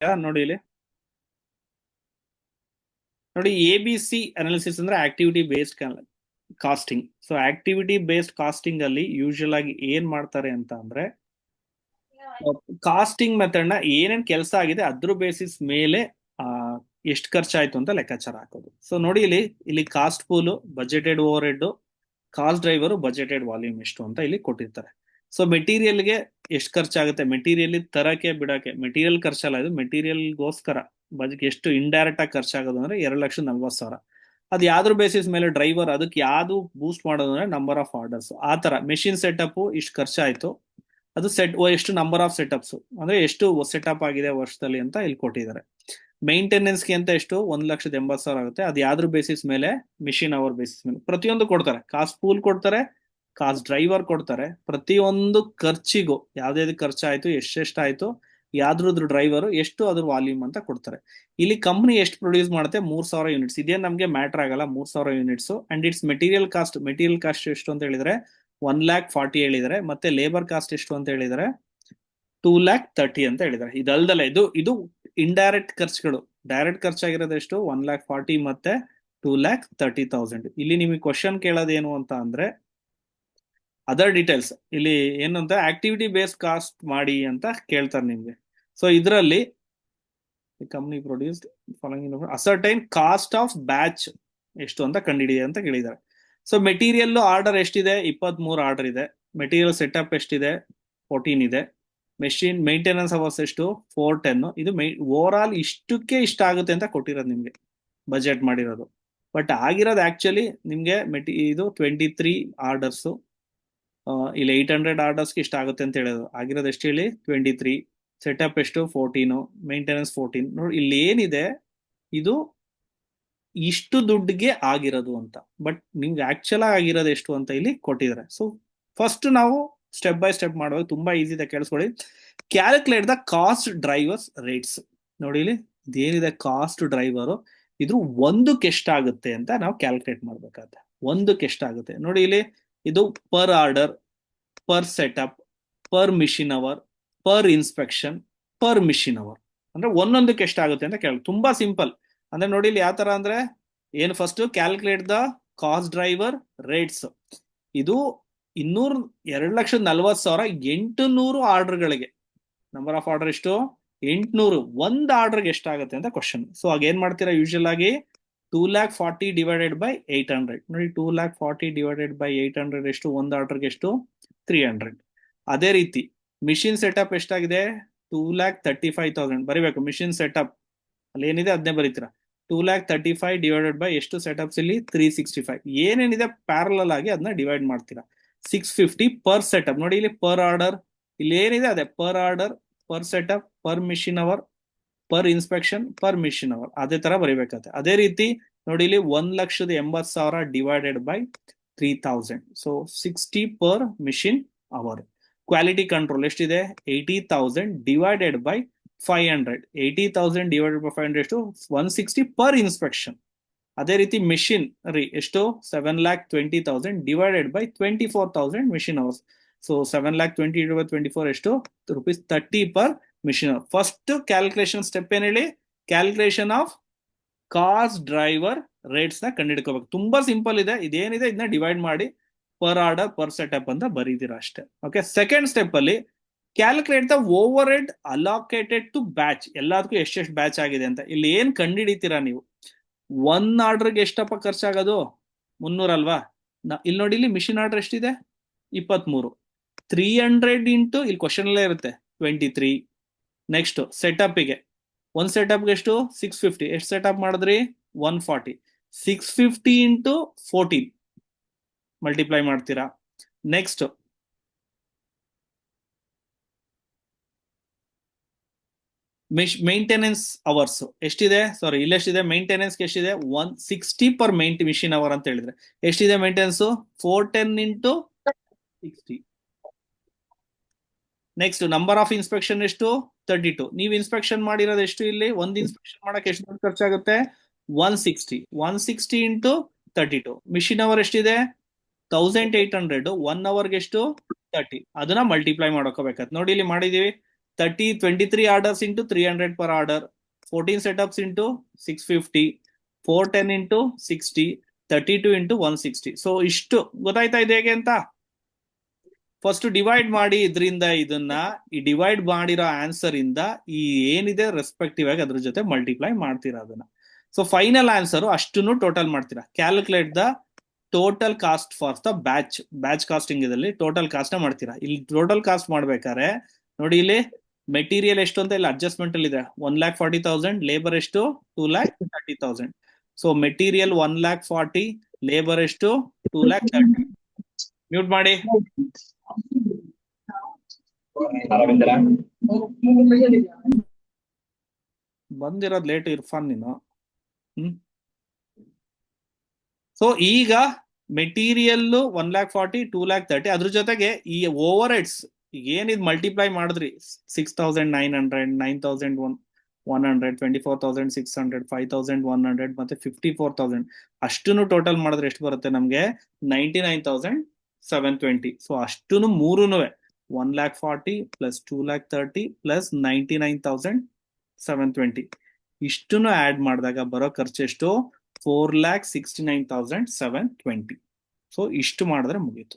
ನೋಡಿ ಇಲ್ಲಿ ನೋಡಿ ABC ಅನಾಲಿಸಿಸ್ ಅಂದ್ರೆ activity based costing. So activity based costing ಅಲ್ಲಿ ಯೂಶುವಲ್ ಆಗಿ ಏನ್ ಮಾಡ್ತಾರೆ ಅಂತ ಅಂದ್ರೆ ಕಾಸ್ಟಿಂಗ್ ಮೆಥಡ್ ನ ಏನೇನ್ ಕೆಲಸ ಆಗಿದೆ ಅದ್ರ ಬೇಸಿಸ್ ಮೇಲೆ ಎಷ್ಟು ಖರ್ಚಾಯ್ತು ಅಂತ ಲೆಕ್ಕಾಚಾರ ಹಾಕೋದು. ಸೊ ನೋಡಿ ಇಲ್ಲಿ ಇಲ್ಲಿ cost pool, budgeted over head, cost driver, budgeted volume ಎಷ್ಟು ಅಂತ ಇಲ್ಲಿ ಕೊಟ್ಟಿರ್ತಾರೆ. ಸೊ ಮೆಟೀರಿಯಲ್ಗೆ ಎಷ್ಟು ಖರ್ಚಾಗುತ್ತೆ, ಮೆಟೀರಿಯಲ್ ತರಕ್ಕೆ ಬಿಡಕ್ಕೆ, ಮೆಟೀರಿಯಲ್ ಖರ್ಚಲ್ಲ, ಇದು ಮೆಟೀರಿಯಲ್ಗೋಸ್ಕರ ಬಜೆಟ್ ಎಷ್ಟು ಇಂಡೈರೆಕ್ಟ್ ಆಗಿ ಖರ್ಚಾಗೋದು ಅಂದ್ರೆ 2,40,000. ಅದು ಯಾವ್ದ್ರ ಬೇಸಿಸ್ ಮೇಲೆ ಡ್ರೈವರ್ ಅದಕ್ಕೆ ಯಾವ್ದು ಬೂಸ್ಟ್ ಮಾಡೋದು ಅಂದ್ರೆ ನಂಬರ್ ಆಫ್ ಆರ್ಡರ್ಸ್. ಆ ತರ ಮೆಷಿನ್ ಸೆಟಪ್ ಇಷ್ಟು ಖರ್ಚಾಯ್ತು, ಅದು ಎಷ್ಟು ನಂಬರ್ ಆಫ್ ಸೆಟಪ್ಸ್ ಅಂದ್ರೆ ಎಷ್ಟು ಸೆಟಪ್ ಆಗಿದೆ ವರ್ಷದಲ್ಲಿ ಅಂತ ಇಲ್ಲಿ ಕೊಟ್ಟಿದ್ದಾರೆ. ಮೇಂಟೆನೆನ್ಸ್ಗೆ ಅಂತ ಎಷ್ಟು 1,80,000 ಆಗುತ್ತೆ. ಅದು ಯಾವ್ದ್ರ ಬೇಸಿಸ್ ಮೇಲೆ, ಮಿಷಿನ್ ಅವರ್ ಬೇಸಿಸ್ ಮೇಲೆ ಪ್ರತಿಯೊಂದು ಕೊಡ್ತಾರೆ. ಕಾಸ್ಟ್ ಪೂಲ್ ಕೊಡ್ತಾರೆ, ಕಾಸ್ಟ್ ಡ್ರೈವರ್ ಕೊಡ್ತಾರೆ. ಪ್ರತಿಯೊಂದು ಖರ್ಚಿಗೂ ಯಾವ್ದು ಖರ್ಚಾಯ್ತು, ಎಷ್ಟೆಷ್ಟಾಯ್ತು, ಯಾವ್ದ್ರದ್ದು ಡ್ರೈವರ್ ಎಷ್ಟು, ಅದ್ರ ವಾಲ್ಯೂಮ್ ಅಂತ ಕೊಡ್ತಾರೆ. ಇಲ್ಲಿ ಕಂಪ್ನಿ ಎಷ್ಟು ಪ್ರೊಡ್ಯೂಸ್ ಮಾಡುತ್ತೆ, 3,000 ಯೂನಿಟ್ಸ್. ಇದೇ ನಮಗೆ ಮ್ಯಾಟರ್ ಆಗಲ್ಲ, 3,000 units. And it's material cost ಎಷ್ಟು ಅಂತ ಹೇಳಿದ್ರೆ 1,40,000 ಹೇಳಿದರೆ, ಮತ್ತೆ ಲೇಬರ್ ಕಾಸ್ಟ್ ಎಷ್ಟು ಅಂತ ಹೇಳಿದರೆ 2,30,000 ಅಂತ ಹೇಳಿದ್ದಾರೆ. ಇದಲ್ದಲ್ಲ, ಇದು ಇಂಡೈರೆಕ್ಟ್ ಖರ್ಚುಗಳು. ಡೈರೆಕ್ಟ್ ಖರ್ಚಾಗಿರೋದು ಎಷ್ಟು, 1,40,000 ಮತ್ತೆ 2,30,000. ಇಲ್ಲಿ ನಿಮಗೆ ಕ್ವಶನ್ ಕೇಳೋದೇನು ಅಂತ ಅಂದ್ರೆ ಅದರ್ ಡೀಟೇಲ್ಸ್. ಇಲ್ಲಿ ಏನು ಅಂತ ಆಕ್ಟಿವಿಟಿ ಬೇಸ್ಡ್ ಕಾಸ್ಟ್ ಮಾಡಿ ಅಂತ ಕೇಳ್ತಾರೆ ನಿಮ್ಗೆ. ಸೊ ಇದರಲ್ಲಿ company produced following ascertain cost of batch ಎಷ್ಟು ಅಂತ ಕಂಡಿಡಿದೆ ಅಂತ ಕೇಳಿದ್ದಾರೆ. ಸೊ ಮೆಟೀರಿಯಲ್ ಆರ್ಡರ್ ಎಷ್ಟಿದೆ, 23 ಆರ್ಡರ್ ಇದೆ. ಮೆಟೀರಿಯಲ್ ಸೆಟಪ್ ಎಷ್ಟಿದೆ, 14 ಇದೆ. ಮೆಷಿನ್ ಮೇಂಟೆನೆನ್ಸ್ ಅವರ್ಸ್ ಎಷ್ಟು, 410. ಇದು ಓವರ್ ಆಲ್ ಇಷ್ಟಕ್ಕೆ ಇಷ್ಟ ಆಗುತ್ತೆ ಅಂತ ಕೊಟ್ಟಿರೋದು ನಿಮ್ಗೆ ಬಜೆಟ್ ಮಾಡಿರೋದು. ಬಟ್ ಆಗಿರೋದು ಆಕ್ಚುಲಿ ನಿಮ್ಗೆ ಇದು 23 ಆರ್ಡರ್ಸ್. ಇಲ್ಲಿ 800 ಆರ್ಡರ್ಸ್ಗೆ ಇಷ್ಟ ಆಗುತ್ತೆ ಅಂತ ಹೇಳೋದು. ಆಗಿರೋದು ಎಷ್ಟು ಹೇಳಿ, 23. ಸೆಟಪ್ ಎಷ್ಟು, 14. ಮೇಂಟೆನೆನ್ಸ್ 14. ನೋಡಿ ಇಲ್ಲಿ ಏನಿದೆ, ಇದು ಇಷ್ಟು ದುಡ್ಡಿಗೆ ಆಗಿರೋದು ಅಂತ. ಬಟ್ ನಿಮ್ಗೆ ಆಕ್ಚುಲ್ ಆಗಿರೋದು ಎಷ್ಟು ಅಂತ ಇಲ್ಲಿ ಕೊಟ್ಟಿದ್ದಾರೆ. ಸೊ ಫಸ್ಟ್ ನಾವು ಸ್ಟೆಪ್ ಬೈ ಸ್ಟೆಪ್ ಮಾಡುವಾಗ ತುಂಬಾ ಈಸಿ ಇದೆ, ಕೇಳಿಸ್ಕೊಳ್ಳಿ. Calculate the cost drivers rates. ನೋಡಿ ಇಲ್ಲಿ ಇದೇನಿದೆ ಕಾಸ್ಟ್ ಡ್ರೈವರ್, ಇದ್ರ ಒಂದಕ್ಕೆ ಎಷ್ಟಾಗುತ್ತೆ ಅಂತ ನಾವು ಕ್ಯಾಲ್ಕುಲೇಟ್ ಮಾಡ್ಬೇಕಾಗುತ್ತೆ. ಒಂದಕ್ಕೆ ಎಷ್ಟಾಗುತ್ತೆ ನೋಡಿ ಇಲ್ಲಿ, ಇದು per order, per setup, per machine hour, per inspection, per machine hour. ಅಂದ್ರೆ ಒಂದೊಂದಕ್ಕೆ ಎಷ್ಟಾಗುತ್ತೆ ಅಂತ ಕೇಳಿ. ತುಂಬಾ ಸಿಂಪಲ್. ಅಂದ್ರೆ ನೋಡಿ ಇಲ್ಲಿ ಯಾವ ತರ ಅಂದ್ರೆ, ಏನು first calculate the cost driver rates. ಇದು 2,40,000 ಆರ್ಡರ್ಗಳಿಗೆ ನಂಬರ್ ಆಫ್ ಆರ್ಡರ್ ಎಷ್ಟು, 800. ಒಂದು ಆರ್ಡರ್ಗೆ ಎಷ್ಟಾಗುತ್ತೆ ಅಂತ ಕ್ವಶನ್. ಸೊ ಆಗ ಏನ್ ಮಾಡ್ತೀರಾ, ಯೂಶುವಲ್ ಆಗಿ 2,40,000 ಡಿವೈಡೆಡ್ ಬೈ 800. ನೋಡಿ 2,40,000 ಡಿವೈಡೆಡ್ ಬೈ 800 ಎಷ್ಟು, ಒಂದು ಆರ್ಡರ್ಗೆ ಎಷ್ಟು, 300. ಅದೇ ರೀತಿ ಮಿಷಿನ್ ಸೆಟಪ್ ಎಷ್ಟಾಗಿದೆ, 2,35,000 ಬರಿಬೇಕು. ಮಿಷಿನ್ ಸೆಟಪ್ ಅಲ್ಲಿ ಏನಿದೆ ಅದನ್ನೇ ಬರೀತೀರಾ. 2,35,000 ಡಿವೈಡೆಡ್ ಬೈ ಎಷ್ಟು ಸೆಟಪ್ಸ್ ಇಲ್ಲಿ, 365. ಏನೇನಿದೆ ಪ್ಯಾರಲಲ್ ಆಗಿ ಅದನ್ನ ಡಿವೈಡ್ ಮಾಡ್ತೀರಾ. 650 ಪರ್ ಸೆಟಪ್. ನೋಡಿ ಇಲ್ಲಿ ಪರ್ ಆರ್ಡರ್, ಇಲ್ಲಿ ಏನಿದೆ ಅದೇ per order, per setup, per machine hour, per inspection, per machine hour. ಅದೇ ತರ ಬರೀಬೇಕಾಗುತ್ತೆ. ಅದೇ ರೀತಿ ನೋಡಿ ಇಲ್ಲಿ 1,80,000 divided by 3,000. So 60 per machine hour. Quality control ಎಷ್ಟಿದೆ, 80,000 ಡಿವೈಡೆಡ್ ಬೈ 500. 80,000 ಡಿವೈಡೆಡ್ ಬೈ 500 ಎಷ್ಟು, 160 ಪರ್ ಇನ್ಸ್ಪೆಕ್ಷನ್. ಅದೇ ರೀತಿ ಮಿಷಿನ್ ರೀ ಎಷ್ಟು, 7,20,000 divided by 24,000 machine hours. So 7,20,000 divide by 24 ಎಷ್ಟು, ₹30 per machine hour. First calculation step ಏನ್ ಹೇಳಿ, calculation of cost driver rates ನ ಕಂಡುಹಿಡ್ಕೋಬೇಕು. ತುಂಬಾ ಸಿಂಪಲ್ ಇದೆ. ಇದೇನಿದೆ ಇದನ್ನ ಡಿವೈಡ್ ಮಾಡಿ ಪರ್ ಆರ್ಡರ್, ಪರ್ ಸೆಟಪ್ ಅಂತ ಬರೀತೀರಾ ಅಷ್ಟೇ. ಓಕೆ. ಸೆಕೆಂಡ್ ಸ್ಟೆಪ್ ಅಲ್ಲಿ calculate the overhead allocated to batch. ಎಲ್ಲದಕ್ಕೂ ಎಷ್ಟೆಷ್ಟು ಬ್ಯಾಚ್ ಆಗಿದೆ ಅಂತ ಇಲ್ಲಿ ಏನ್ ಕಂಡುಹಿಡಿತೀರಾ ನೀವು. ಒನ್ ಆರ್ಡರ್ಗೆ ಎಷ್ಟಪ್ಪ ಖರ್ಚಾಗೋದು, 300 ಅಲ್ವಾ. ಇಲ್ಲಿ ನೋಡಿ ಇಲ್ಲಿ ಮಿಷಿನ್ ಆರ್ಡರ್ ಎಷ್ಟಿದೆ, 23. 300 ಇಂಟು ಇಲ್ಲಿ ಕ್ವಶನ್ ಅಲ್ಲೇ ಇರುತ್ತೆ 23. ನೆಕ್ಸ್ಟ್ ಸೆಟಪ್ಗೆ, ಒಂದ್ ಸೆಟಪ್ಗೆ ಎಷ್ಟು, 650. ಎಷ್ಟು ಸೆಟಪ್ ಮಾಡಿದ್ರಿ, 140. 650 ಇಂಟು 14 ಮಲ್ಟಿಪ್ಲೈ ಮಾಡ್ತೀರಾ. ನೆಕ್ಸ್ಟ್ ಮೇಂಟೆನೆನ್ಸ್ ಅವರ್ಸ್ ಎಷ್ಟಿದೆ, ಸಾರಿ ಇಲ್ಲಿ ಎಷ್ಟಿದೆ, ಮೇಂಟೆನೆನ್ಸ್ ಎಷ್ಟಿದೆ, 160 ಪರ್ ಮಿಷಿನ್ ಅವರ್ ಅಂತ ಹೇಳಿದ್ರೆ ಎಷ್ಟಿದೆ maintenance, 410 into 60. Next number of inspection ಎಷ್ಟು, 32. ನೀವು ಇನ್ಸ್ಪೆಕ್ಷನ್ ಮಾಡಿರೋದು ಎಷ್ಟು, ಇಲ್ಲಿ ಒಂದು ಇನ್ಸ್ಪೆಕ್ಷನ್ ಮಾಡಕ್ಕೆ ಎಷ್ಟು ದುಡ್ಡು ಖರ್ಚಾಗುತ್ತೆ, 160. 160 ಇಂಟು 32. ಮಿಷಿನ್ ಅವರ್ ಎಷ್ಟಿದೆ, 1,800. 1 ಅವರ್ಗೆ ಎಷ್ಟು, 30. ಅದನ್ನ ಮಲ್ಟಿಪ್ಲೈ ಮಾಡ್ಕೋಬೇಕಾಯ್ತು. ನೋಡಿ ಇಲ್ಲಿ ಮಾಡಿದೀವಿ 23 orders into 300 per order, 14 setups into 650, 410 into 60, 32 into 160. So ಇಷ್ಟು ಗೊತ್ತಾಯ್ತಾ ಇದೆ ಹೇಗೆ ಅಂತ. ಫಸ್ಟ್ ಡಿವೈಡ್ ಮಾಡಿ ಇದರಿಂದ ಇದನ್ನ, ಈ ಡಿವೈಡ್ ಮಾಡಿರೋ ಆನ್ಸರ್ ಇಂದ ಈ ಏನಿದೆ ರೆಸ್ಪೆಕ್ಟಿವ್ ಆಗಿ ಅದ್ರ ಜೊತೆ ಮಲ್ಟಿಪ್ಲೈ ಮಾಡ್ತೀರಾ ಅದನ್ನ. ಸೊ ಫೈನಲ್ ಆನ್ಸರ್ ಅಷ್ಟನ್ನು ಟೋಟಲ್ ಮಾಡ್ತೀರಾ. Calculate the total cost for the batch costing ಇದಲ್ಲಿ ಟೋಟಲ್ ಕಾಸ್ಟ್ ನ ಮಾಡ್ತೀರಾ. ಇಲ್ಲಿ ಟೋಟಲ್ ಕಾಸ್ಟ್ ಮಾಡ್ಬೇಕಾದ್ರೆ ನೋಡಿ, ಇಲ್ಲಿ ಮೆಟೀರಿಯಲ್ ಎಷ್ಟು ಅಂತ ಇಲ್ಲಿ ಅಡ್ಜಸ್ಟ್ಮೆಂಟ್ ಅಲ್ಲಿ ಇದೆ, 1,40,000, ಲೇಬರ್ ಎಷ್ಟು 2,30,000. ಸೊ ಮೆಟೀರಿಯಲ್ 1,40,000, ಲೇಬರ್ ಎಷ್ಟು 2,30,000. ಮ್ಯೂಟ್ ಮಾಡಿ. ಬಂದಿರೋದ್ ಲೇಟ್ ಇರ್ಫಾನ್ ನೀನು. ಸೊ ಈಗ ಮೆಟೀರಿಯಲ್ 1,40,000, 2,30,000, ಅದ್ರ ಜೊತೆಗೆ ಈ ಓವರ್ ಹೆಡ್ಸ್ ಏನಿದ್ ಮಲ್ಟಿಪ್ಲೈ ಮಾಡಿದ್ರಿ 6,900, 9,100, 24,600, 5,100 ಮತ್ತೆ 54,000 ಅಷ್ಟನ್ನು ಟೋಟಲ್ ಮಾಡಿದ್ರೆ ಎಷ್ಟು ಬರುತ್ತೆ ನಮ್ಗೆ? 99,720. ಸೊ ಅಷ್ಟನ್ನು ಮೂರುನುವೆ 1,40,000 ಪ್ಲಸ್ 2,30,000 ಪ್ಲಸ್ 99,720 ಇಷ್ಟನ್ನು ಆಡ್ ಮಾಡಿದಾಗ ಬರೋ ಖರ್ಚು ಎಷ್ಟು? 4,69,720. ಸೊ ಇಷ್ಟು ಮಾಡಿದ್ರೆ ಮುಗೀತು.